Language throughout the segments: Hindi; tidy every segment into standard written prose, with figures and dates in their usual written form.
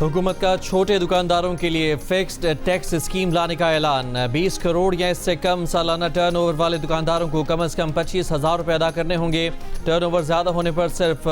हुकूमत का छोटे दुकानदारों के लिए फिक्स्ड टैक्स स्कीम लाने का ऐलान। 20 करोड़ या इससे कम सालाना टर्नओवर वाले दुकानदारों को कम से कम 25,000 रुपये अदा करने होंगे। टर्नओवर ज़्यादा होने पर सिर्फ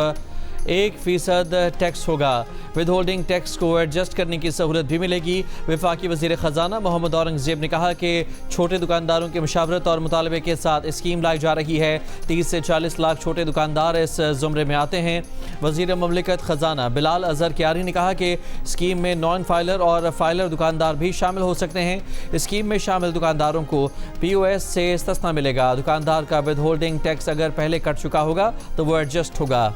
1% टैक्स होगा। विद होल्डिंग टैक्स को एडजस्ट करने की सहूलत भी मिलेगी। वफाकी वज़ीर ख़जाना मोहम्मद औरंगज़ेब ने कहा कि छोटे दुकानदारों की मुशावरत और मुतालबे के साथ स्कीम लाई जा रही है। 30 से 40 लाख छोटे दुकानदार इस ज़ुमरे में आते हैं। वज़ीर ममलिकत ख़जाना बिलाल अज़हर क्यारी ने कहा कि स्कीम में नॉन फाइलर और फाइलर दुकानदार भी शामिल हो सकते हैं। स्कीम में शामिल दुकानदारों को POS से इस्तिस्ना मिलेगा। दुकानदार का विद होल्डिंग टैक्स अगर पहले कट चुका होगा तो वो एडजस्ट होगा।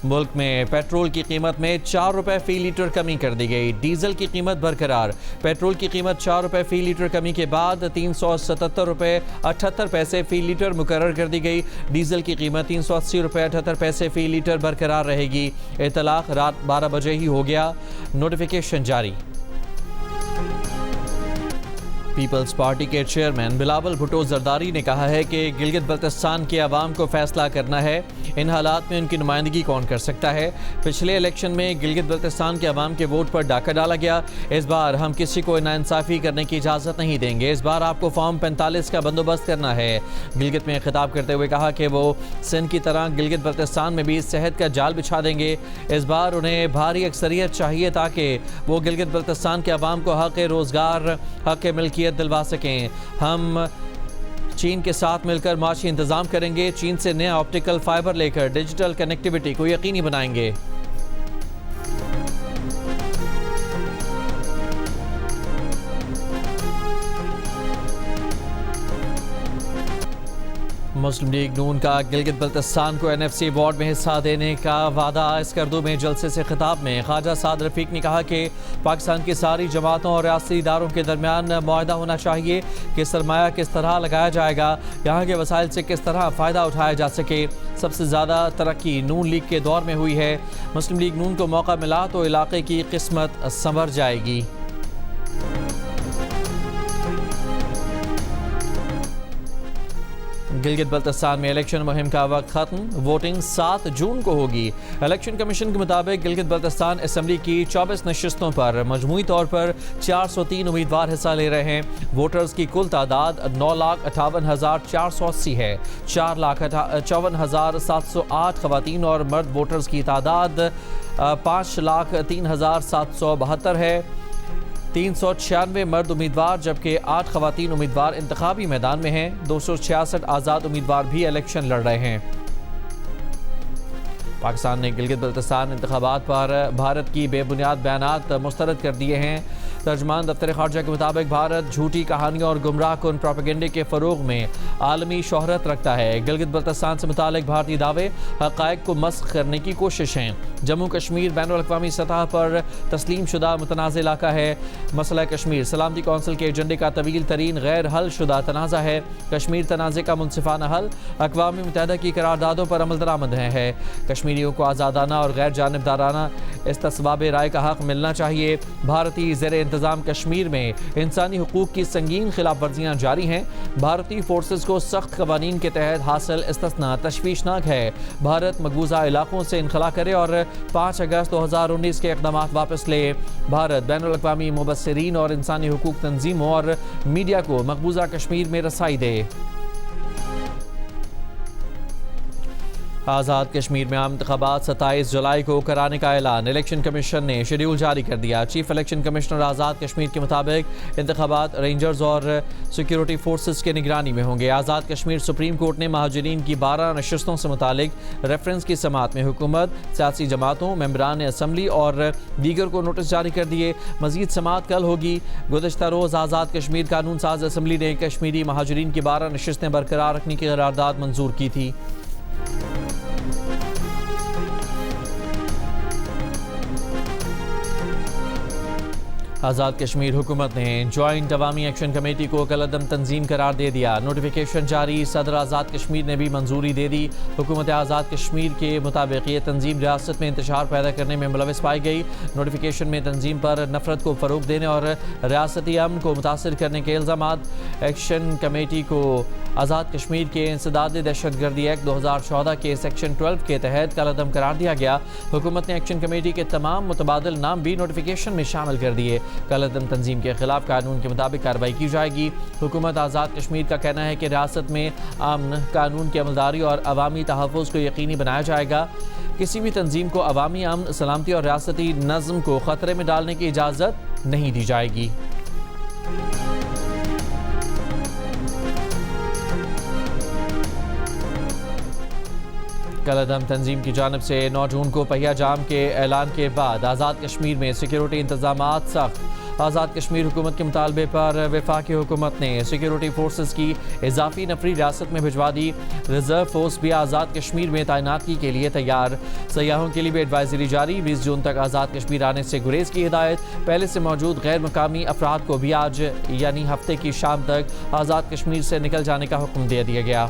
मुल्क में पेट्रोल की कीमत में 4 रुपये फ़ी लीटर कमी कर दी गई। डीजल की कीमत बरकरार। पेट्रोल की कीमत 4 रुपये फ़ी लीटर कमी के बाद 377 रुपये 78 पैसे फ़ी लीटर मुकर्रर कर दी गई। डीजल की कीमत 380 रुपये 78 पैसे फ़ी लीटर बरकरार रहेगी। इतलाक़ रात 12 बजे ही हो गया। नोटिफिकेशन जारी। पीपल्स पार्टी के चेयरमैन बिलावल भुट्टो जरदारी ने कहा है कि गिलगित बल्तिस्तान के अवाम को फैसला करना है। इन हालात में उनकी नुमाइंदगी कौन कर सकता है। पिछले इलेक्शन में गिलगित बल्तिस्तान के अवाम के वोट पर डाका डाला गया। इस बार हम किसी को नाइंसाफ़ी करने की इजाज़त नहीं देंगे। इस बार आपको फॉर्म 45 का बंदोबस्त करना है। गिलगित में खिताब करते हुए कहा कि वो सिंध की तरह गिलगित बल्तिस्तान में भी सेहत का जाल बिछा देंगे। इस बार उन्हें भारी अक्सरियत चाहिए ताकि वो गिलगित बल्तिस्तान के अवाम को हक़ रोज़गार, हक़ मिल्कियत दिलवा सकें। हम चीन के साथ मिलकर माशी इंतजाम करेंगे। चीन से नया ऑप्टिकल फाइबर लेकर डिजिटल कनेक्टिविटी को यकीनी बनाएंगे। मुस्लिम लीग नून का गिलगित बल्तिस्तान को NFC अवार्ड में हिस्सा देने का वादा। स्कर्दू में जलसे से खिताब में ख्वाजा साद रफीक ने कहा कि पाकिस्तान की सारी जमातों और रियासती इदारों के दरमियान मुआहदा होना चाहिए कि सरमाया किस तरह लगाया जाएगा, यहाँ के वसाइल से किस तरह फ़ायदा उठाया जा सके। सबसे ज़्यादा तरक्की नून लीग के दौर में हुई है। मुस्लिम लीग नून को मौका मिला तो इलाके की किस्मत संवर जाएगी। गिलगित बल्तिस्तान में इलेक्शन मुहिम का वक्त खत्म। वोटिंग 7 जून को होगी। इलेक्शन कमीशन के मुताबिक गिलगित बल्तिस्तान असम्बली की 24 नशिस्तों पर मजमूई तौर पर 403 उम्मीदवार हिस्सा ले रहे हैं। वोटर्स की कुल तादाद 9,58,480 है। 4,54,708 खवातीन और मर्द वोटर्स की तादाद 5,03,772 है। 396 मर्द उम्मीदवार जबकि 8 खवातीन उम्मीदवार इंतखाबी मैदान में हैं। 266 आज़ाद उम्मीदवार भी इलेक्शन लड़ रहे हैं। पाकिस्तान ने गिलगित बल्तिस्तान इंतखाबात पर भारत की बेबुनियाद बयानात मुस्तरद कर दिए हैं। तर्जमान दफ्तर खारजा के मुताबिक भारत झूठी कहानियों और गुमराह कुन प्रोपेगेंडे के फ़रोग में आलमी शोहरत रखता है। गिलगित बल्तिस्तान से मुतालिक भारतीय दावे हक़ाइक़ को मस्ख़ करने की कोशिश हैं। जम्मू कश्मीर बैनुल-अक़वामी सतह पर तस्लीम शुदा मुतनाज़ा इलाका है। मसला कश्मीर सलामती कौंसिल के एजेंडे का तवील तरीन गैर हल शुदा तनाज़ा है। कश्मीर तनाज़े का मुनसिफ़ाना हल अक़वाम मुत्तहिदा की करारदादों पर अमल दरामद है। कश्मीरियों को आज़ादाना और गैर जानिबदाराना इस्तिस्बाब राय का हक़ मिलना चाहिए। भारतीय ज़ेर इंतज़ाम कश्मीर में इंसानी हुकूक की संगीन खिलाफ वर्जियाँ जारी हैं। भारतीय फोर्सेस को सख्त कवानीन के तहत हासिल इस्तिस्ना तशवीशनाक है। भारत मकबूजा इलाकों से इनखला करे और 5 अगस्त 2019 के इक़दाम वापस ले। भारत बैनुल-अक़वामी मुबस्सिरीन और इंसानी हुकूक तंजीमों और मीडिया को मकबूजा कश्मीर में रसाई दे। आज़ाद कश्मीर में आम इंतख़ाबात 27 जुलाई को कराने का ऐलान। इलेक्शन कमीशन ने शेड्यूल जारी कर दिया। Chief election commissioner Azad Kashmir के मुताबिक इंतख़ाबात रेंजर्स और सिक्योरिटी फोर्सेस के निगरानी में होंगे। आज़ाद कश्मीर सुप्रीम कोर्ट ने महाजरीन की 12 नशिस्तों से मुतालिक रेफरेंस की समात में हुकूमत, सियासी जमातों, मेम्बरान असम्बली और दीगर को नोटिस जारी कर दिए। मज़ीद समात कल होगी। गुज़श्ता रोज़ आज़ाद कश्मीर कानून साज असम्बली ने कश्मीरी महाजरीन की 12 नशिस्तें बरकरार रखने की करारदाद मंजूर की थी। आज़ाद कश्मीर हुकूमत ने जॉइंट अवामी एक्शन कमेटी को कलअदम तंजीम करार दे दिया। नोटिफिकेशन जारी। सदर आज़ाद कश्मीर ने भी मंजूरी दे दी। हुकूमत आज़ाद कश्मीर के मुताबिक ये तंजीम रियासत में इंतशार पैदा करने में मुलविस पाई गई। नोटिफिकेशन में तंजीम पर नफरत को फ़रोग देने और रियासती अमन को मुतासर करने के इल्ज़ामात। एक्शन कमेटी को आज़ाद कश्मीर के इंसदादी दहशतगर्दी एक्ट 2014 के सेक्शन 12 के तहत कलअदम करार दिया गया। हुकूमत ने एक्शन कमेटी के तमाम मुतबादिल नाम भी नोटिफिकेशन में शामिल कर दिए। कलअदम तंजीम के खिलाफ कानून के मुताबिक कार्रवाई की जाएगी। हुकूमत आज़ाद कश्मीर का कहना है कि रियासत में अमन, कानून की अमलदारी और अवामी तहफ़्फ़ुज़ को यकीनी बनाया जाएगा। किसी भी तंजीम को अवामी अमन, सलामती और रियासती नज़्म को ख़तरे में डालने की इजाज़त नहीं दी जाएगी। कलअदम तंजीम की जानिब से 9 जून को पहिया जाम के ऐलान के बाद आज़ाद कश्मीर में सिक्योरिटी इंतजामात सख्त। आज़ाद कश्मीर हुकूमत के मुतालबे पर वफाकी हुकूमत ने सिक्योरिटी फोर्सेस की इजाफी नफरी रियासत में भिजवा दी। रिजर्व फोर्स भी आज़ाद कश्मीर में तैनाती के लिए तैयार। सयाहों के लिए भी एडवाइजरी जारी। 20 जून तक आज़ाद कश्मीर आने से गुरेज की हिदायत। पहले से मौजूद गैर मकामी अफराद को भी आज यानी हफ्ते की शाम तक आज़ाद कश्मीर से निकल जाने का हुक्म दे दिया गया।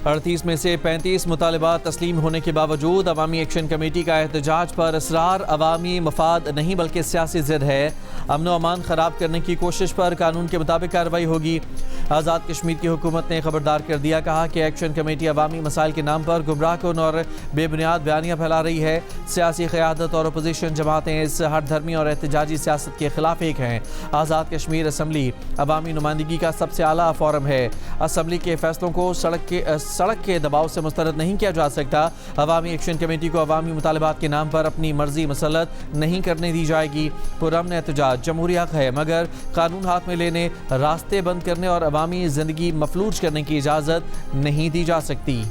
38 में से 35 मुतालबात तस्लीम होने के बावजूद अवामी एक्शन कमेटी का एहतजाज पर इसरार। अवामी मफाद नहीं बल्कि सियासी जिद है। अमन व अमान ख़राब करने की कोशिश पर कानून के मुताबिक कार्रवाई होगी। आज़ाद कश्मीर की हुकूमत ने खबरदार कर दिया। कहा कि एक्शन कमेटी अवामी मसाइल के नाम पर गुमराहकुन और बेबुनियाद बयानियाँ फैला रही है। सियासी क़यादत और अपोजिशन जमातें इस हर धर्मी और एहतजाजी सियासत के खिलाफ एक हैं। आज़ाद कश्मीर असम्बली अवामी नुमाइंदगी का सबसे आला फोरम है। असम्बली के फैसलों को सड़क के दबाव से मुस्तरद नहीं किया जा सकता। अवामी एक्शन कमेटी को अवामी मुतालबात के नाम पर अपनी मर्जी मसलत नहीं करने दी जाएगी। पुरअमन एहतजाज जमहूरी हक है, मगर कानून हाथ में लेने, रास्ते बंद करने और अवामी जिंदगी मफलूज करने की इजाज़त नहीं दी जा सकती।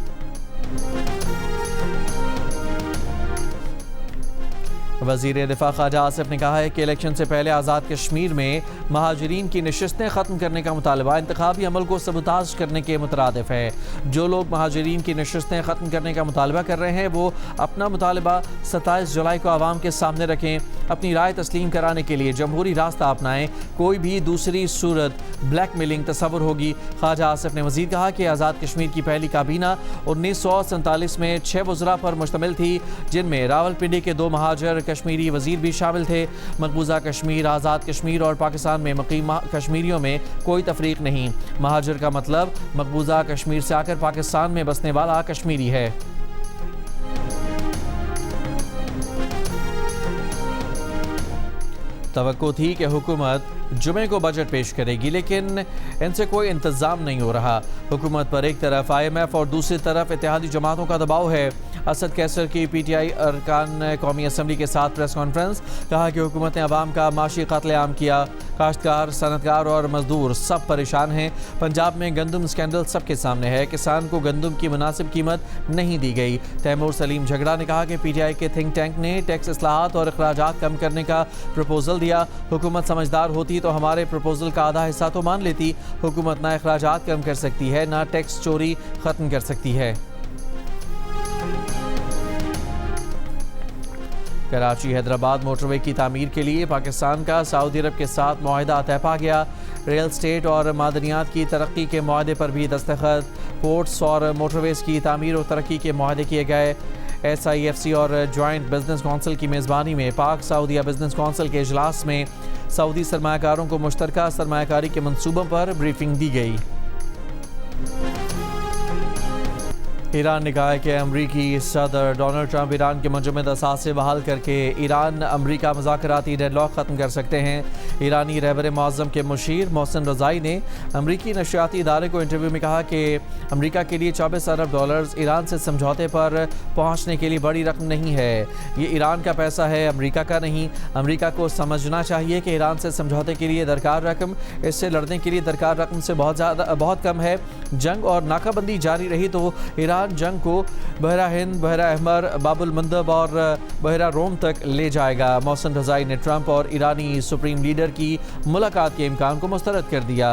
वज़ीर दिफा ख्वाजा आसिफ ने कहा है कि इलेक्शन से पहले आज़ाद कश्मीर में महाजरीन की नशिस्तें ख़त्म करने का मुतालबा इंतखाबी अमल को सबूताज करने के मुतरादिफ है। जो लोग महाजरीन की नशिस्तें ख़त्म करने का मुतालबा कर रहे हैं वो अपना मुतालबा 27 जुलाई को आवाम के सामने रखें। अपनी राय तस्लीम कराने के लिए जमहूरी रास्ता अपनाएं। कोई भी दूसरी सूरत ब्लैक मेलिंग तस्वुर होगी। ख्वाजा आसिफ ने मज़ीद कहा कि आज़ाद कश्मीर की पहली काबीना 1947 में 6 वज़रा पर मुश्तमिल थी, जिनमें रावलपिंडी के 2 महाजर कश्मीरी वजीर भी शामिल थे। मकबूजा कश्मीर, आज़ाद कश्मीर और पाकिस्तान में मुकीम कश्मीरियों में कोई तफरीक नहीं। महाजर का मतलब मकबूजा कश्मीर से आकर पाकिस्तान में बसने वाला कश्मीरी है। तवक्को थी कि हुकूमत जुमे को बजट पेश करेगी, लेकिन इनसे कोई इंतज़ाम नहीं हो रहा। हुकूमत पर एक तरफ IMF और दूसरी तरफ इत्तेहादी जमातों का दबाव है। असद कैसर की PTI अरकान कौमी असम्बली के साथ प्रेस कॉन्फ्रेंस। कहा कि हुकूमत ने अवाम का माशी कत्लेआम किया। काश्तकार, सनतकार और मजदूर सब परेशान हैं। पंजाब में गंदम स्कैंडल सबके सामने है। किसान को गंदम की मुनासिब कीमत नहीं दी गई। तैमूर सलीम झगड़ा ने कहा कि PTI के थिंक टैंक ने टैक्स इस्लाहात और अखराजात कम करने का प्रपोजल दिया। हुकूमत समझदार होती तो हमारे प्रपोजल का आधा हिस्सा तो मान लेती। हुकूमत ना अखराजात कम कर सकती है, ना टैक्स चोरी ख़त्म कर सकती है। कराची हैदराबाद मोटरवे की तामीर के लिए पाकिस्तान का सऊदी अरब के साथ मुआहिदा तय पा गया। रियल स्टेट और मादनियात की तरक्की के मुआहदे पर भी दस्तखत। पोर्ट्स और मोटरवेज की तामीर और तरक्की के मुआहदे किए गए। SIFC और जॉइंट बिजनेस कौंसिल की मेज़बानी में पाक सऊदीया बिजनेस कौंसिल के इजलास में सऊदी सरमायाकारों को मुश्तरका सरमायाकारी के मंसूबों पर ब्रीफिंग दी गई। ईरान ने कहा है कि अमरीकी सदर डोनाल्ड ट्रंप ईरान के मुंजमद असासे बहाल करके ईरान अमरीका मुज़ाकराती डेडलॉक ख़त्म कर सकते हैं। ईरानी रहबर मुअज़्ज़म के मुशीर मोहसिन रज़ाई ने अमरीकी नशियाती इदारे को इंटरव्यू में कहा कि अमरीका के लिए 24 अरब डॉलर्स ईरान से समझौते पर पहुँचने के लिए बड़ी रकम नहीं है। ये ईरान का पैसा है, अमरीका का नहीं। अमरीका को समझना चाहिए कि ईरान से समझौते के लिए दरकार रकम इससे लड़ने के लिए दरकार रकम से बहुत कम है। जंग और नाकाबंदी जारी रही तो ईरान जंग को बहरा हिंद, बहरा अहमर, बाबुल मंदब और बहरा रोम तक ले जाएगा। मोहसिन रज़ाई ने ट्रंप और ईरानी सुप्रीम लीडर की मुलाकात के इम्कान को मुस्तरद कर दिया।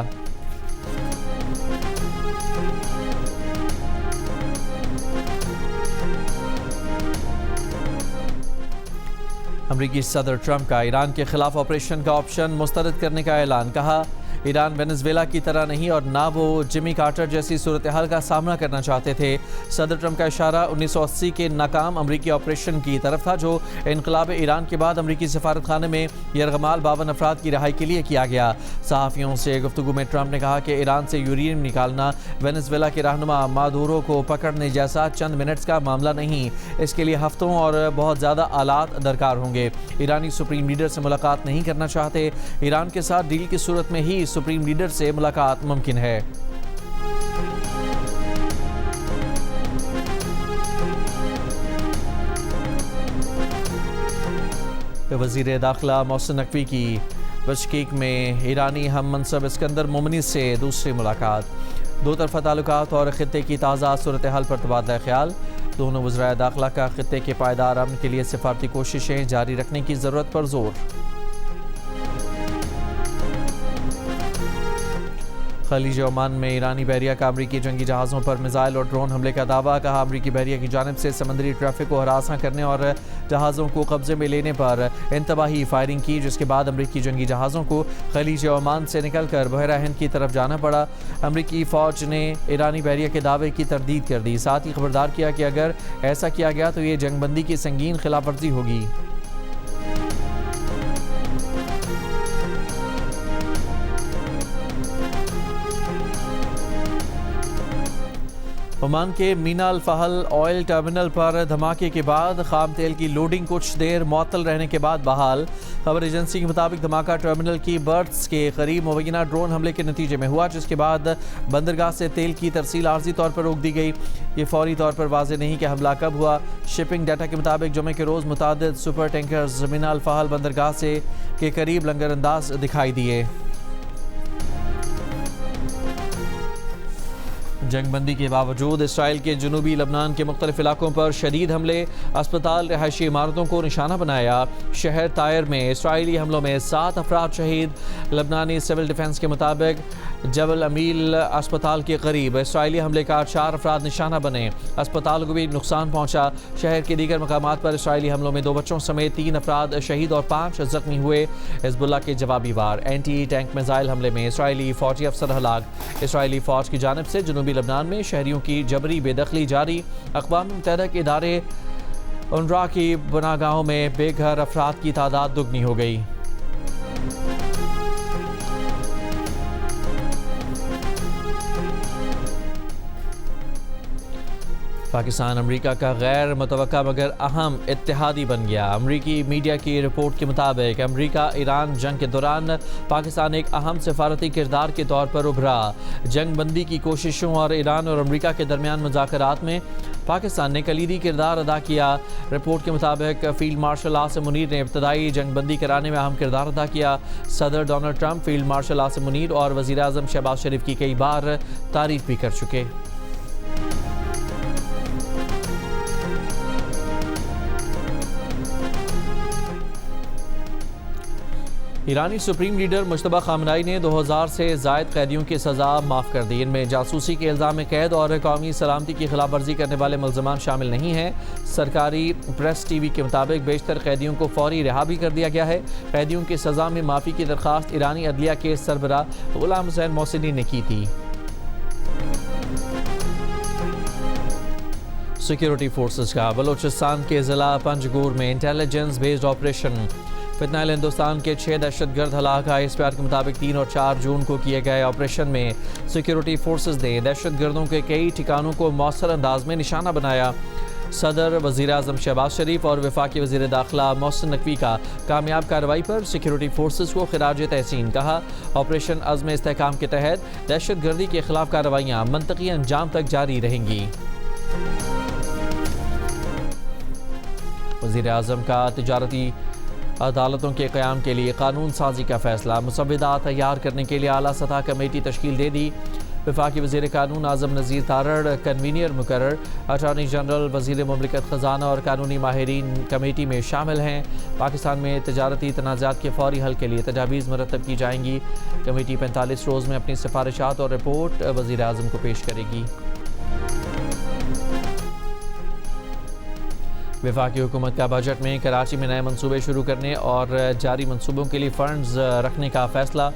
अमरीकी सदर ट्रंप का ईरान के खिलाफ ऑपरेशन का ऑप्शन मुस्तरद करने का ऐलान। कहा ईरान वेनेजुएला की तरह नहीं और ना वो जिमी कार्टर जैसी सूरत हाल का सामना करना चाहते थे। सदर ट्रंप का इशारा 1980 के नाकाम अमरीकी ऑपरेशन की तरफ था, जो इनकलाब ईरान के बाद अमरीकी सफारत खाने में यरगमाल 52 अफराद की रिहाई के लिए किया गया। सहाफ़ियों से गुफ्तगू में ट्रंप ने कहा कि ईरान से यूरेनियम निकालना वेनेजुएला के रहनुमा मादुरो को पकड़ने जैसा चंद मिनट्स का मामला नहीं, इसके लिए हफ्तों और बहुत ज़्यादा आलात दरकार होंगे। ईरानी सुप्रीम लीडर से मुलाकात नहीं करना चाहते। ईरान के साथ डील की सूरत में ही सुप्रीम लीडर से मुलाकात मुमकिन है। वज़ीर दाखिला मोहसिन नकवी की बिश्केक में ईरानी हम मनसब इस्कंदर मोमनी से दूसरी मुलाकात। दो तरफा ताल्लुकात और खित्ते की ताज़ा सूरत हाल पर तबादला ख्याल। दोनों वज़राए दाखिला का खित्ते के पायदार अमन के लिए सिफारती कोशिशें जारी रखने की ज़रूरत पर जोर। खलीज ओमान में ईरानी बहरिया का अमरीकी जंगी जहाज़ों पर मिसाइल और ड्रोन हमले का दावा। कहा अमरीकी बहरिया की जानिब से समंदरी ट्रैफिक को हरासा करने और जहाज़ों को कब्जे में लेने पर इंतबाही फायरिंग की, जिसके बाद अमरीकी जंगी जहाज़ों को खलीज ओमान से निकलकर बहरा हिंद की तरफ जाना पड़ा। अमरीकी फ़ौज ने ईरानी बहरिया के दावे की तरदीद कर दी। साथ ही खबरदार किया कि अगर ऐसा किया गया तो ये जंगबंदी की संगीन खिलाफ वर्जी होगी। ओमान के मीना अल फहल ऑयल टर्मिनल पर धमाके के बाद खाम तेल की लोडिंग कुछ देर मुअत्तल रहने के बाद बहाल। खबर एजेंसी के मुताबिक धमाका टर्मिनल की बर्थ्स के करीब मुबैना ड्रोन हमले के नतीजे में हुआ, जिसके बाद बंदरगाह से तेल की तरसील आर्जी तौर पर रोक दी गई। ये फौरी तौर पर वाज़ेह नहीं कि हमला कब हुआ। शिपिंग डाटा के मुताबिक जुमे के रोज़ मुतादिद सुपर टैंकर्स मीना अल फहल बंदरगाह से के करीब लंगरअंदाज दिखाई दिए। जंगबंदी के बावजूद इसराइल के जनूबी लबनान के मुख्तलिफ इलाकों पर शदीद हमले। अस्पताल, रिहायशी इमारतों को निशाना बनाया। शहर तायर में इसराइली हमलों में 7 अफराद शहीद। लबनानी सिविल डिफेंस के मुताबिक जबल अमील अस्पताल के करीब इसराइली हमले का 4 अफराद निशाना बने। अस्पताल को भी नुकसान पहुंचा। शहर के दीगर मकामात पर इसराइली हमलों में 2 बच्चों समेत 3 अफराद शहीद और 5 जख्मी हुए। हिजबुल्लाह के जवाबी वार एंटी टैंक मिसाइल हमले में इसराइली फौजी अफसर हलाक। इसराइली फौज की जानिब से जनूबी लबनान में शहरियों की जबरी बेदखली जारी। अक़वाम मुत्तहिदा के इदारे उनरा की बनागाहों में बेघर अफराद की तादाद दुगनी हो गई। पाकिस्तान अमरीका का गैर मुतवक्का मगर अहम इत्तेहादी बन गया। अमरीकी मीडिया की रिपोर्ट के मुताबिक अमरीका ईरान जंग के दौरान पाकिस्तान एक अहम सफारती किरदार के तौर पर उभरा। जंग बंदी की कोशिशों और ईरान और अमरीका के दरमियान मुज़ाकरात में पाकिस्तान ने कलीदी किरदार अदा किया। रिपोर्ट के मुताबिक फील्ड मार्शल आसिम मुनीर ने इब्तदाई जंग बंदी कराने में अहम किरदार अदा किया। सदर Donald Trump field marshal Asim Munir और वज़ीर आज़म शहबाज शरीफ की कई बार तारीफ भी कर चुके। ईरानी सुप्रीम लीडर मुश्तबा खामनाई ने 2000 से ज़ायद कैदियों की सज़ा माफ़ कर दी। इनमें जासूसी के इल्ज़ाम में कैद और कौमी सलामती की खिलाफ वर्जी करने वाले मुल्ज़मान शामिल नहीं हैं। सरकारी प्रेस टीवी के मुताबिक बेशतर कैदियों को फौरी रिहा भी कर दिया गया है। कैदियों की सज़ा में माफ़ी की दरख्वास्त ईरानी अदलिया के सरबराह गुलाम हुसैन मोहसिनी ने की थी। सिक्योरिटी फोर्सेस का बलोचिस्तान के ज़िला पंजगुर में इंटेलिजेंस बेस्ड ऑपरेशन। फितनाइल हिंदुस्तान के 6 दहशतगर्द हलाक। ISPR के मुताबिक 3 और 4 जून को किए गए ऑपरेशन में सिक्योरिटी फोर्सेस ने दहशतगर्दों के कई ठिकानों को मौसर अंदाज में निशाना बनाया। सदर वज़ीर आज़म शहबाज शरीफ और वफाकी वज़ीर दाखिला मोहसिन नकवी का कामयाब कार्रवाई पर सिक्योरिटी फोर्सेस को खिराज तहसीन। कहा ऑपरेशन अज़्म इस्तेहकाम के तहत दहशतगर्दी के खिलाफ कार्रवाइयाँ मंतकी अंजाम तक जारी रहेंगी। वज़ीर आज़म का तिजारती अदालतों के क़याम के लिए कानून साजी का फ़ैसला। मुसव्विदा तैयार करने के लिए आला सतह कमेटी तश्कील दे दी। वफाकी वज़ीर कानून आज़म नज़ीर तारड़ कन्वीनियर मुकर्रर। अटॉर्नी जनरल वज़ीर मुमलिकत ख़जाना और कानूनी माहिरीन कमेटी में शामिल हैं। पाकिस्तान में तजारती तनाज़ात के फौरी हल के लिए तजावीज़ मुरतब की जाएंगी। कमेटी 45 रोज़ में अपनी सिफारिशात और रिपोर्ट वज़ीर आज़म को पेश करेगी। वफाकी हुकूमत का बजट में कराची में नए मनसूबे शुरू करने और जारी मनसूबों के लिए फ़ंड्स रखने का फ़ैसला।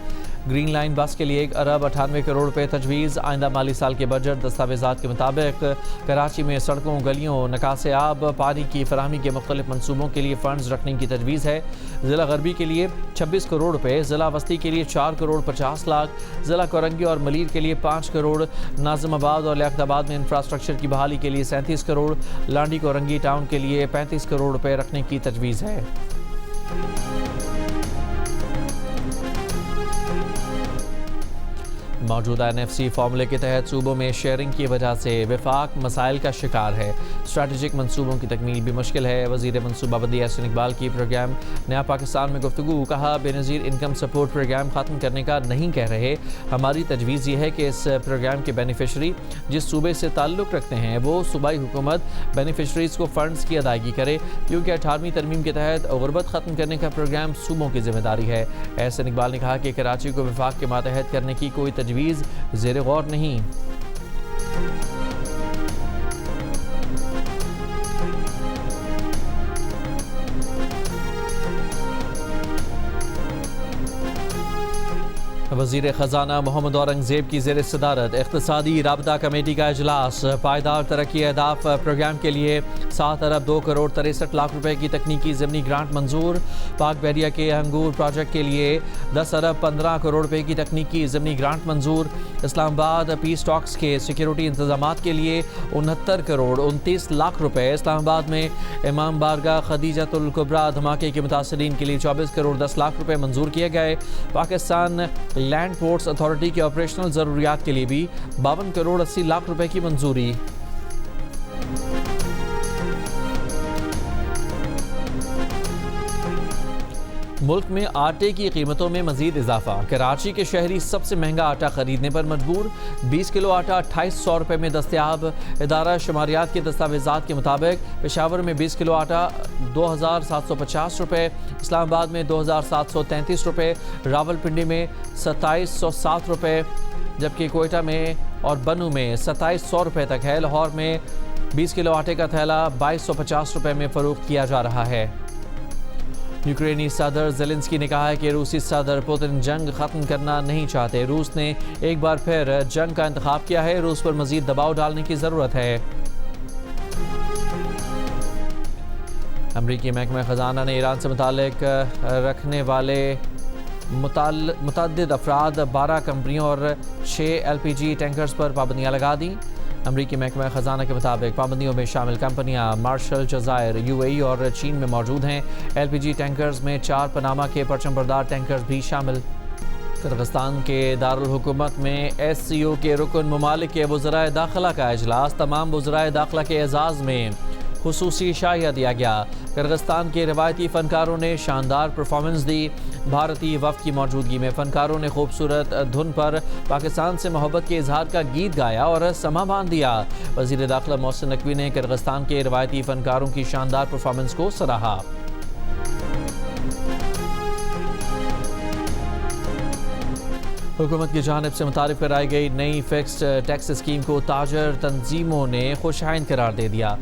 ग्रीन लाइन बस के लिए 1 अरब 98 करोड़ रुपए तजवीज़। आइंदा माली साल के बजट दस्तावेजात के मुताबिक कराची में सड़कों, गलियों, निकास आब, पानी की फराहमी के मुख्तलिफ मनसूबों के लिए फ़ंड्स रखने की तजवीज़ है। ज़िला गरबी के लिए 26 करोड़ रुपए, ज़िला वस्ती के लिए 4 करोड़ 50 लाख, ज़िला कोरंगी और मलीर के लिए 5 करोड़, नाज़िमाबाद और लियाकताबाद में इंफ्रास्ट्रक्चर की बहाली के लिए 37 करोड़, लांडी कोरंगी टाउन के लिए 35 करोड़ रुपए रखने की तजवीज़ है। मौजूदा NFC फार्मूले के तहत सूबों में शेयरिंग की वजह से वफाक मसाइल का शिकार है। स्ट्रैटेजिक मनसूबों की तकमील भी मुश्किल है। वज़ीर मनसूबाबंदी एहसन इकबाल की प्रोग्राम नया पाकिस्तान में गुफ्तगू, कहा बेनज़ीर इनकम सपोर्ट प्रोग्राम ख़त्म करने का नहीं कह रहे। हमारी तजवीज़ ये है कि इस प्रोग्राम के बेनिफिशरी जिस सूबे से ताल्लुक़ रखते हैं वो सूबाई हुकूमत बेनिफिशरीज़ को फ़ंड्स की अदायगी करे, क्योंकि 18वीं तरमीम के तहत गुरबत ख़त्म करने का प्रोग्राम सूबों की जिम्मेदारी है। एहसन इकबाल ने कहा कि कराची को वफाक के मातहत करने की कोई तजवीज़ ज़ेर गौर नहीं। वज़ीर ख़जाना मोहम्मद औरंगज़ेब की ज़ेर सदारत इक़्तिसादी राबता कमेटी का इजलास। पायदार तरक्की अहदाफ प्रोग्राम के लिए 7 अरब 2 करोड़ 63 लाख रुपए की तकनीकी ज़मीनी ग्रांट मंजूर। पाक बहरिया के अंगूर प्रोजेक्ट के लिए 10 अरब 15 करोड़ रुपए की तकनीकी ज़मीनी ग्रांट मंजूर। इस्लामाबाद पीस टॉक्स के सिक्योरिटी इंतजामात के लिए 69 करोड़ 29 लाख रुपए। इस्लामाबाद में इमाम बारगाह खदीजतुल कुबरा धमाके के मुतासरीन के लिए 24 करोड़ 10 लाख रुपए मंजूर किए गए। पाकिस्तान लैंड पोर्ट्स अथॉरिटी के ऑपरेशनल ज़रूरियात के लिए भी 52 करोड़ 80 लाख रुपए की मंजूरी। मुल्क में आटे की कीमतों में मजीद इजाफा। कराची के शहरी सबसे महंगा आटा खरीदने पर मजबूर। 20 किलो आटा 2800 रुपये में दस्तयाब। इदारा शुमारियात के दस्तावेजात के मुताबिक पेशावर में 20 किलो आटा 2750 रुपये, इस्लामाबाद में 2733 रुपये, रावलपिंडी में 2707 रुपये, जबकि कोयटा में और बनू में 2700 रुपये तक है। लाहौर में 20 किलो आटे का थैला 2250 रुपये में फ़रोख्त किया जा रहा है। यूक्रेनी सदर ज़ेलेंस्की ने कहा है कि रूसी सदर पुतिन जंग ख़त्म करना नहीं चाहते। रूस ने एक बार फिर जंग का इंतखाब किया है। रूस पर मज़ीद दबाव डालने की ज़रूरत है। अमरीकी महकमा ख़जाना ने ईरान से मुताल्लिक रखने वाले मुतअद्दिद अफराद 12 कंपनियों और 6 LPG टैंकर्स पर पाबंदियाँ लगा दी। अमरीकी महकमा ख़जाना के मुताबिक पाबंदियों में शामिल कंपनियां मार्शल, जज़ायर, UAE और चीन में मौजूद हैं। LPG टैंकर्स में 4 पनामा के परचमबरदार टैंकर्स भी शामिल। किर्गिस्तान के दारुल हुकूमत में SCO के रुकन ममालिक के वज़राए दाखिला का इजलास। तमाम वज़राए दाखिला के एजाज़ में खुसूसी शाहिया दिया गया। किर्गिस्तान के रवायती फ़नकारों ने शानदार परफॉर्मेंस दी। भारतीय वफ़द की मौजूदगी में फ़नकारों ने खूबसूरत धुन पर पाकिस्तान से मोहब्बत के इजहार का गीत गाया और समा बांध दिया। वज़ीर दाखिला मोहसिन नकवी ने किर्गिस्तान के रवायती फ़नकारों की शानदार परफॉर्मेंस को सराहा। हुकूमत की जानिब से मुतारिफ कराई गई नई फिक्स्ड टैक्स स्कीम को ताजर तंजीमों ने खुशाइन करार दे दिया।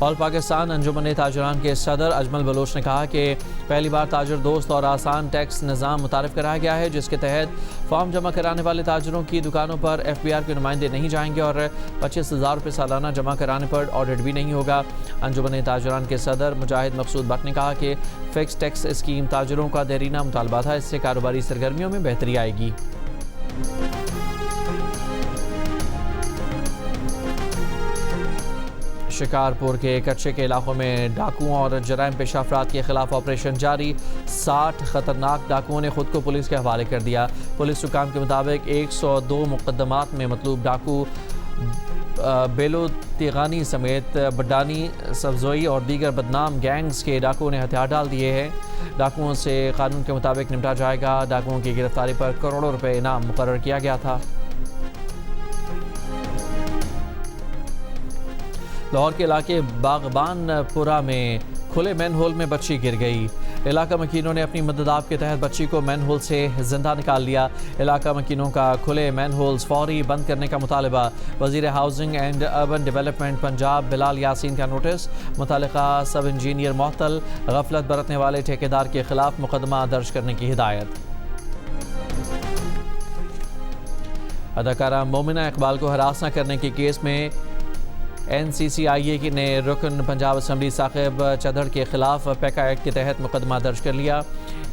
ऑल पाकिस्तान अंजुमन ताजरान के सदर अजमल बलोच ने कहा कि पहली बार ताजर दोस्त और आसान टैक्स निज़ाम मुतारिफ कराया गया है, जिसके तहत फॉर्म जमा कराने वाले ताजरों की दुकानों पर FBR के नुमाइंदे नहीं जाएंगे और 25,000 रुपये सालाना जमा कराने पर ऑडिट भी नहीं होगा। अंजुमन ताजरान के सदर मुजाहिद मकसूद भट्ट ने कहा कि फिक्स टैक्स स्कीम ताजरों का देरीना मुतालबा था, इससे कारोबारी सरगर्मियों में बेहतरी आएगी। शिकारपुर के कच्चे के इलाकों में डाकुओं और जराइम पेशा अफराद के खिलाफ ऑपरेशन जारी। 60 खतरनाक डाकुओं ने खुद को पुलिस के हवाले कर दिया। पुलिस हुकाम के मुताबिक 102 मुकदमात में मतलूब डाकू बेलो तिगानी समेत बड्डानी, सब्जोई और दीगर बदनाम गैंग्स के डाकुओं ने हथियार डाल दिए हैं। डाकुओं से कानून के मुताबिक निपटा जाएगा। डाकुओं की गिरफ्तारी पर करोड़ों रुपए इनाम मुकर्रर किया गया था। लाहौर के इलाके बागबानपुरा में खुले मैनहोल में बच्ची गिर गई। इलाका मकीनों ने अपनी मदद आप के तहत बच्ची को मैनहोल से जिंदा निकाल लिया। इलाका मकीनों का खुले मैनहोल्स फौरी बंद करने का मुतालबा। वज़ीर housing and urban development Punjab Bilal Yasin का नोटिस। मुतल्लिका सब इंजीनियर मुअत्तल, गफलत बरतने वाले ठेकेदार के खिलाफ मुकदमा दर्ज करने की हिदायत। अदाकारा मोमिना इकबाल को हरास न करने के केस में NCCIA ने रुकन पंजाब असम्बली साकिब चधड़ के खिलाफ पैका एक्ट के तहत मुकदमा दर्ज कर लिया।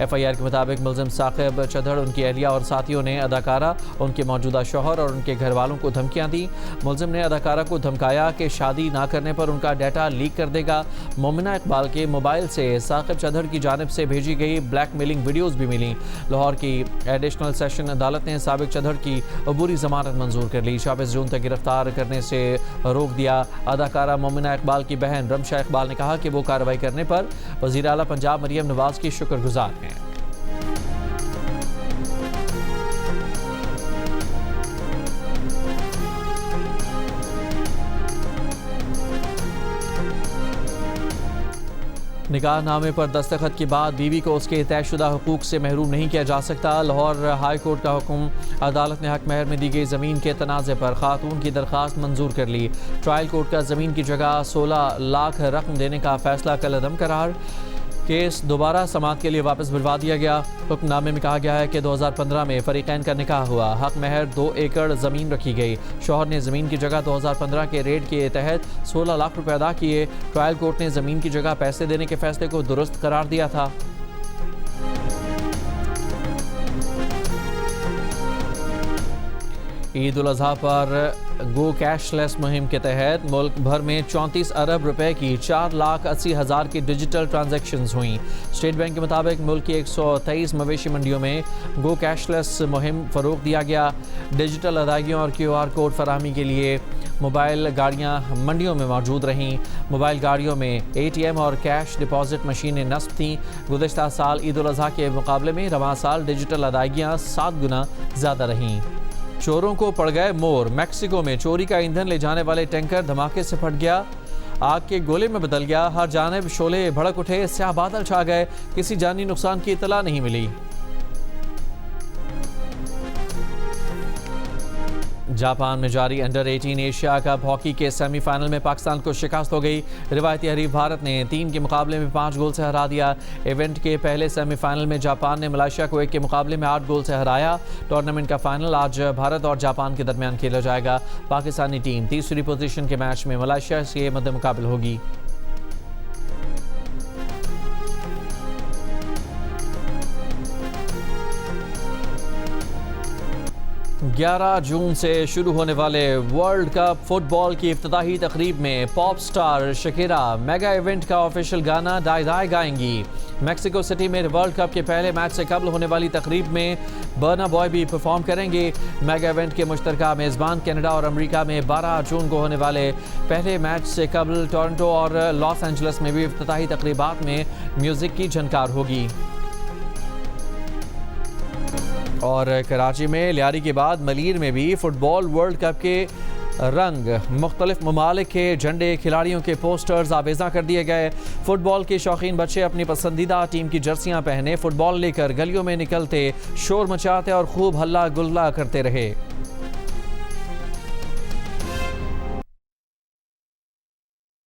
FIR के मुताबिक मुलजिम साकिब चधड़, उनकी अहलिया और साथियों ने अदाकारा, उनके मौजूदा शौहर और उनके घर वालों को धमकियां दी। मुलजिम ने अदाकारा को धमकाया कि शादी ना करने पर उनका डाटा लीक कर देगा। मोमिना इकबाल के मोबाइल से साकिब चधड़ की जानिब से भेजी गई ब्लैकमेलिंग वीडियोज़ भी मिली। लाहौर की एडिशनल सेशन अदालत ने साबिक चधड़ की अबूरी जमानत मंजूर कर ली। 24 जून तक गिरफ्तार करने से रोक दिया। अदाकारा मोमिना इकबाल की बहन रमशा इकबाल ने कहा कि वो कार्रवाई करने पर वज़ीर आला पंजाब मरियम नवाज की शुक्रगुजार हैं। निकाहनामे पर दस्तखत के बाद बीवी को उसके तयशुदा हुकूक से महरूम नहीं किया जा सकता। लाहौर हाई कोर्ट का हुक्म। अदालत ने हक महर में दी गई ज़मीन के तनाज़े पर खातून की दरख्वास्त मंजूर कर ली। ट्रायल कोर्ट का ज़मीन की जगह 16 लाख रकम देने का फैसला कलअदम करार। केस दोबारा समाअत के लिए वापस बुलवा दिया गया। हुक्मनामे में कहा गया है कि 2015 में फरीकैन का निकाह हुआ। हक महर 2 एकड़ ज़मीन रखी गई। शौहर ने ज़मीन की जगह 2015 के रेट के तहत 16 लाख रुपए अदा किए। ट्रायल कोर्ट ने ज़मीन की जगह पैसे देने के फैसले को दुरुस्त करार दिया था। ईद उल अज़हा पर गो कैशलेस मुहिम के तहत मुल्क भर में 34 अरब रुपए की 4,80,000 की डिजिटल ट्रांजैक्शंस हुई। स्टेट बैंक के मुताबिक मुल्क की 123 मवेशी मंडियों में गो कैशलेस मुहिम फ़रोग दिया गया। डिजिटल अदायगियों और QR कोड फराहमी के लिए मोबाइल गाड़ियां मंडियों में मौजूद रहीं। मोबाइल गाड़ियों में ATM और कैश डिपॉजिट मशीनें नस्ब थीं। गुज़श्ता साल ईद उल अज़हा के मुकाबले में रवां साल डिजिटल अदायगियाँ 7 गुना ज़्यादा रहीं। चोरों को पड़ गए मोर। मैक्सिको में चोरी का ईंधन ले जाने वाले टैंकर धमाके से फट गया, आग के गोले में बदल गया। हर जानिब शोले भड़क उठे, स्याह बादल छा गए। किसी जानी नुकसान की इतला नहीं मिली। जापान में जारी अंडर 18 एशिया कप हॉकी के सेमीफाइनल में पाकिस्तान को शिकस्त हो गई। रिवायती हरीफ भारत ने 3 के मुकाबले में 5 गोल से हरा दिया। इवेंट के पहले सेमीफाइनल में जापान ने मलेशिया को 1 के मुकाबले में 8 गोल से हराया। टूर्नामेंट का फाइनल आज भारत और जापान के दरमियान खेला जाएगा। पाकिस्तानी टीम तीसरी पोजीशन के मैच में मलेशिया से मद्दे मुकाबल होगी। 11 जून से शुरू होने वाले वर्ल्ड कप फुटबॉल की इफ्तिताही तकरीब में pop star Shakira mega event का ऑफिशियल गाना डाई डाई गाएंगी। मैक्सिको सिटी में वर्ल्ड कप के पहले मैच से कबल होने वाली तकरीब में बर्ना बॉय भी परफॉर्म करेंगे। मेगा इवेंट के मुश्तरका मेज़बान कनाडा और अमेरिका में 12 जून को होने वाले पहले मैच से कबल टोरंटो और लॉस एंजल्स में भी इफ्तिताही तकरीबात में म्यूजिक की झनकार होगी। और कराची में लियारी के बाद मलीर में भी फुटबॉल वर्ल्ड कप के रंग मुख्तलिफ ममालिक के झंडे, खिलाड़ियों के पोस्टर्स आवेज़ा कर दिए गए। फुटबॉल के शौकीन बच्चे अपनी पसंदीदा टीम की जर्सियां पहने फुटबॉल लेकर गलियों में निकलते, शोर मचाते और खूब हल्ला गुल्ला करते रहे।